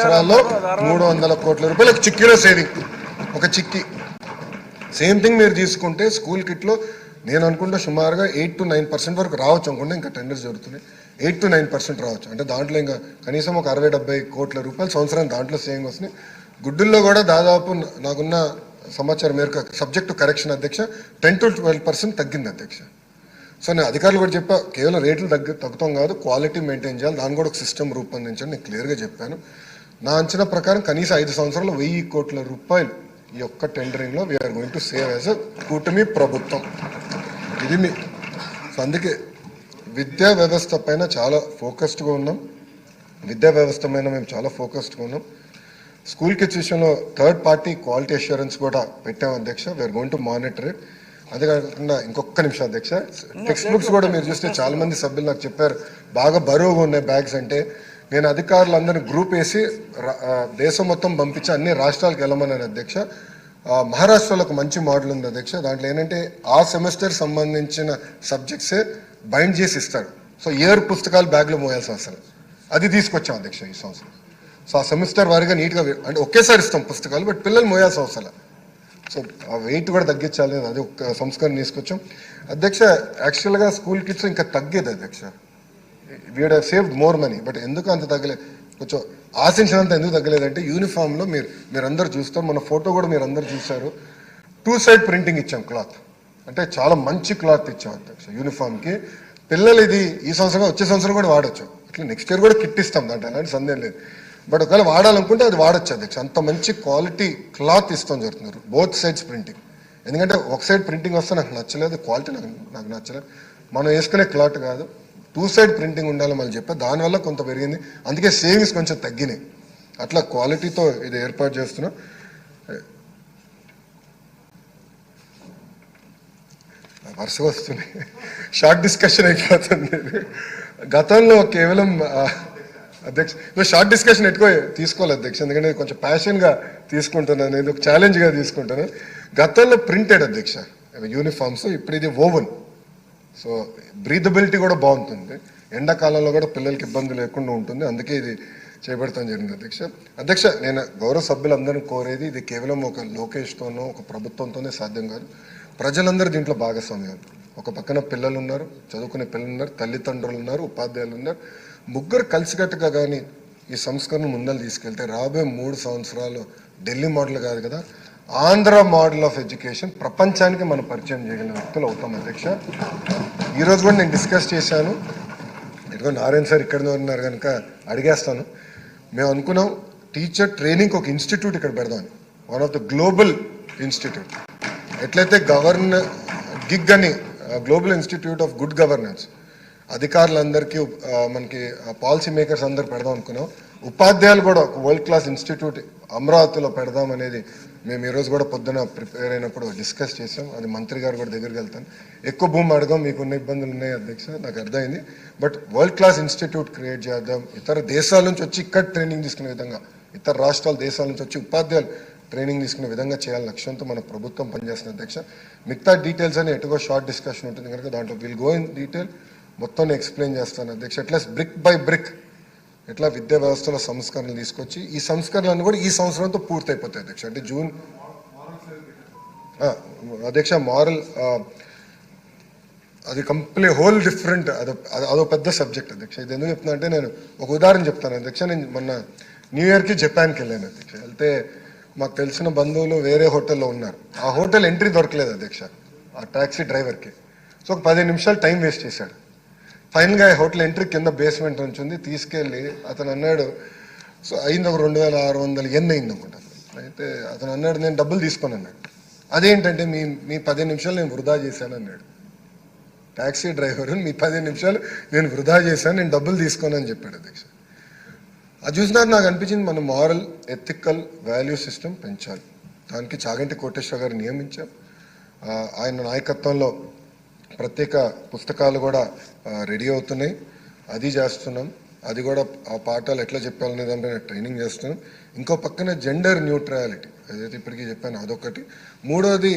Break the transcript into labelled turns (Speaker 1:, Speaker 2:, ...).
Speaker 1: సంవత్సరాల్లో 300 కోట్ల రూపాయలు ఒక చిక్కీలో సేవింగ్, ఒక చిక్కీ. సేమ్ థింగ్ మీరు తీసుకుంటే స్కూల్ కిట్లో నేను అనుకుంటే సుమారుగా 8 to 9% వరకు రావచ్చు అనుకుంటే, ఇంకా టెండర్స్ జరుగుతున్నాయి, 8 to 9% రావచ్చు. అంటే దాంట్లో ఇంకా కనీసం ఒక 60-70 కోట్ల రూపాయలు సంవత్సరం దాంట్లో సేవింగ్ వస్తున్నాయి. గుడ్డుల్లో కూడా దాదాపు నాకున్న సమాచారం మేరకు సబ్జెక్టు కరెక్షన్ అధ్యక్ష 10 to 12% తగ్గింది అధ్యక్ష. సో నేను అధికారులు కూడా చెప్పా, కేవలం రేట్లు తగ్గుతాం కాదు, క్వాలిటీ మెయింటైన్ చేయాలి, దాన్ని కూడా ఒక సిస్టమ్ రూపొందించండి నేను క్లియర్గా చెప్పాను. నా అంచనా ప్రకారం కనీసం 5 సంవత్సరాలు 1000 కోట్ల రూపాయలు ఈ యొక్క టెండరింగ్లో we are going to save as a కూటమి ప్రభుత్వం. ఇది మీ సో అందుకే విద్యా వ్యవస్థ పైన చాలా ఫోకస్డ్గా ఉన్నాం, విద్యా వ్యవస్థ పైన మేము చాలా ఫోకస్డ్గా ఉన్నాం. స్కూల్ కిడ్స్ విషయంలో థర్డ్ పార్టీ క్వాలిటీ అష్యూరెన్స్ కూడా పెట్టాం అధ్యక్ష, we are going to monitor it. అదే కాకుండా ఇంకొక నిమిషం అధ్యక్ష, టెక్స్ట్ బుక్స్ కూడా మీరు చూస్తే చాలా మంది సభ్యులు నాకు చెప్పారు బాగా బరువుగా ఉన్నాయి బ్యాగ్స్ అంటే. నేను అధికారులందరినీ గ్రూప్ వేసి దేశం మొత్తం పంపించి అన్ని రాష్ట్రాలకు వెళ్ళమన్నాను అధ్యక్ష. మహారాష్ట్రలో ఒక మంచి మోడల్ ఉంది అధ్యక్ష, దాంట్లో ఏంటంటే ఆ సెమిస్టర్ సంబంధించిన సబ్జెక్ట్సే బైండ్ చేసి ఇస్తారు. సో ఇయర్ పుస్తకాలు బ్యాగ్లో మోయాల్సిన అవసరం, అది తీసుకొచ్చాం అధ్యక్ష ఈ సంవత్సరం. సో ఆ సెమిస్టర్ వారిగా నీట్గా అంటే ఒకేసారి ఇస్తాం పుస్తకాలు, బట్ పిల్లలు మోయాల్సిన అవసరం. సో ఆ వెయిట్ కూడా తగ్గించాలి, అది ఒక సంస్కరణ తీసుకొచ్చాం అధ్యక్ష. యాక్చువల్గా స్కూల్ కిడ్స్ ఇంకా తగ్గేది అధ్యక్ష, we would have saved more money, but ఎందుకు అంత తగ్గలేదు, కొంచెం ఆశించినంత ఎందుకు తగ్గలేదంటే యూనిఫామ్లో మీరందరూ చూస్తారు, మన ఫోటో కూడా మీరు అందరు చూశారు, 2 side ప్రింటింగ్ ఇచ్చాం క్లాత్, అంటే చాలా మంచి క్లాత్ ఇచ్చాం అధ్యక్ష యూనిఫామ్కి. పిల్లలు ఇది ఈ సంవత్సరం వచ్చే సంవత్సరం కూడా వాడచ్చు, అట్లా నెక్స్ట్ ఇయర్ కూడా కిట్ ఇస్తాం, దాంట్లో ఎలాంటి సందేహం లేదు. బట్ ఒకవేళ వాడాలనుకుంటే అది వాడచ్చు అధ్యక్ష, అంత మంచి క్వాలిటీ క్లాత్ ఇస్తాం జరుగుతున్నారు, బోత్ సైడ్స్ ప్రింటింగ్. ఎందుకంటే ఒక సైడ్ ప్రింటింగ్ వస్తే నాకు నచ్చలేదు, క్వాలిటీ నాకు నచ్చలేదు, మనం వేసుకునే క్లాత్ కాదు, 2 side ప్రింటింగ్ ఉండాలి మళ్ళీ చెప్పా, దానివల్ల కొంత పెరిగింది, అందుకే సేవింగ్స్ కొంచెం తగ్గినాయి. అట్లా క్వాలిటీతో ఇది ఏర్పాటు చేస్తున్నాం. వరుసగా వస్తున్నాయి, షార్ట్ డిస్కషన్ అయిపోతుంది. గతంలో కేవలం అధ్యక్ష షార్ట్ డిస్కషన్ ఎక్కువ తీసుకోవాలి అధ్యక్ష, ఎందుకంటే కొంచెం ప్యాషన్గా తీసుకుంటున్నాను, నేను ఒక ఛాలెంజ్గా తీసుకుంటాను. గతంలో ప్రింటెడ్ అధ్యక్ష యూనిఫామ్స్, ఇప్పుడు ఇది ఓవెన్, సో బ్రీదబిలిటీ కూడా బాగుంటుంది, ఎండాకాలంలో కూడా పిల్లలకి ఇబ్బంది లేకుండా ఉంటుంది, అందుకే ఇది చేపడతాం జరిగింది అధ్యక్ష. అధ్యక్ష నేను గౌరవ సభ్యులందరినీ కోరేది, ఇది కేవలం ఒక లోకేష్తోనో ఒక ప్రభుత్వంతోనే సాధ్యం కాదు, ప్రజలందరూ దీంట్లో భాగస్వామ్యం. ఒక పక్కన పిల్లలు ఉన్నారు, చదువుకునే పిల్లలు ఉన్నారు, తల్లిదండ్రులు ఉన్నారు, ఉపాధ్యాయులు ఉన్నారు, ముగ్గురు కలిసికట్టుగా కానీ ఈ సంస్కరణ ముందలు తీసుకెళ్తే రాబోయే 3 సంవత్సరాలు ఢిల్లీ మోడల్ కాదు కదా, ఆంధ్ర మోడల్ ఆఫ్ ఎడ్యుకేషన్ ప్రపంచానికి మనం పరిచయం చేయగలిగిన వ్యక్తులు అవుతాం అధ్యక్ష. ఈరోజు కూడా నేను డిస్కస్ చేశాను, ఇదిగో నారాయణ సార్ ఇక్కడ ఉన్నారు కనుక అడిగేస్తాను. మేము అనుకున్నాం టీచర్ ట్రైనింగ్కి ఒక ఇన్స్టిట్యూట్ ఇక్కడ పెడదామని, one of the global institute, ఎట్లయితే గిగ్ అని global institute of good governance అధికారులందరికీ మనకి పాలసీ మేకర్స్ అందరు పెడదాం అనుకున్నాం. ఉపాధ్యాయులు కూడా ఒక వరల్డ్ క్లాస్ ఇన్స్టిట్యూట్ అమరావతిలో పెడదాం అనేది మేము ఈరోజు కూడా పొద్దున ప్రిపేర్ అయినప్పుడు డిస్కస్ చేసాం, అది మంత్రి గారు కూడా దగ్గరికి వెళ్తాను. ఎక్కువ భూమి అడగం, మీకున్న ఇబ్బందులు ఉన్నాయి అధ్యక్ష, నాకు అర్థమైంది, but world class institute create చేద్దాం, ఇతర దేశాల నుంచి వచ్చి ఇక్కడ ట్రైనింగ్ తీసుకునే విధంగా, ఇతర రాష్ట్రాల దేశాల నుంచి వచ్చి ఉపాధ్యాయులు ట్రైనింగ్ తీసుకునే విధంగా చేయాలని లక్ష్యంతో మన ప్రభుత్వం పనిచేస్తుంది అధ్యక్ష. మిగతా డీటెయిల్స్ అని ఎటుగో షార్ట్ డిస్కషన్ ఉంటుంది కనుక దాంట్లో విల్ గో ఇన్ డీటెయిల్, మొత్తం ఎక్స్ప్లెయిన్ చేస్తాను అధ్యక్ష. ఎట్లా బ్రిక్ బై బ్రిక్ ఎట్లా విద్యా వ్యవస్థలో సంస్కరణలు తీసుకొచ్చి ఈ సంస్కరణలు కూడా ఈ సంవత్సరంతో పూర్తయిపోతాయి అధ్యక్ష. అంటే జూన్ అధ్యక్ష మారల్ అది కంప్లీట్ హోల్ డిఫరెంట్, అదో పెద్ద సబ్జెక్ట్ అధ్యక్ష. ఇది ఎందుకు చెప్తున్నా అంటే, నేను ఒక ఉదాహరణ చెప్తాను అధ్యక్ష. నేను మొన్న న్యూ ఇయర్కి జపాన్కి వెళ్ళాను అధ్యక్ష. వెళ్తే మాకు తెలిసిన బంధువులు వేరే హోటల్లో ఉన్నారు, ఆ హోటల్ ఎంట్రీ దొరకలేదు అధ్యక్ష ఆ ట్యాక్సీ డ్రైవర్కి. సో ఒక 15 నిమిషాలు టైం వేస్ట్ చేశాడు. ఫైనల్గా హోటల్ ఎంట్రీ కింద బేస్మెంట్ నుంచి ఉంది, తీసుకెళ్ళి అతను అన్నాడు, సో అయింది ఒక 2600 ఎన్ అయింది అనుకుంటా. అయితే అతను అన్నాడు నేను డబ్బులు తీసుకొని అన్నాడు. అదేంటంటే మీ 15 నిమిషాలు నేను వృధా చేశాను అన్నాడు. ట్యాక్సీ డ్రైవర్ మీ 15 నిమిషాలు నేను వృధా చేశాను, నేను డబ్బులు తీసుకోను అని చెప్పాడు అధ్యక్ష. అది చూసినాక నాకు అనిపించింది మన మారల్ ఎథికల్ వాల్యూ సిస్టమ్ పెంచాలి. దానికి చాగంటి కోటేశ్వర గారు నియమించాం, ఆయన నాయకత్వంలో ప్రత్యేక పుస్తకాలు కూడా రెడీ అవుతున్నాయి, అది చేస్తున్నాం. అది కూడా ఆ పాఠాలు ఎట్లా చెప్పాలనే దానిపైన ట్రైనింగ్ చేస్తున్నాం. ఇంకో పక్కన జెండర్ న్యూట్రాలిటీ ఏదైతే ఇప్పటికీ చెప్పాను అదొకటి. మూడోది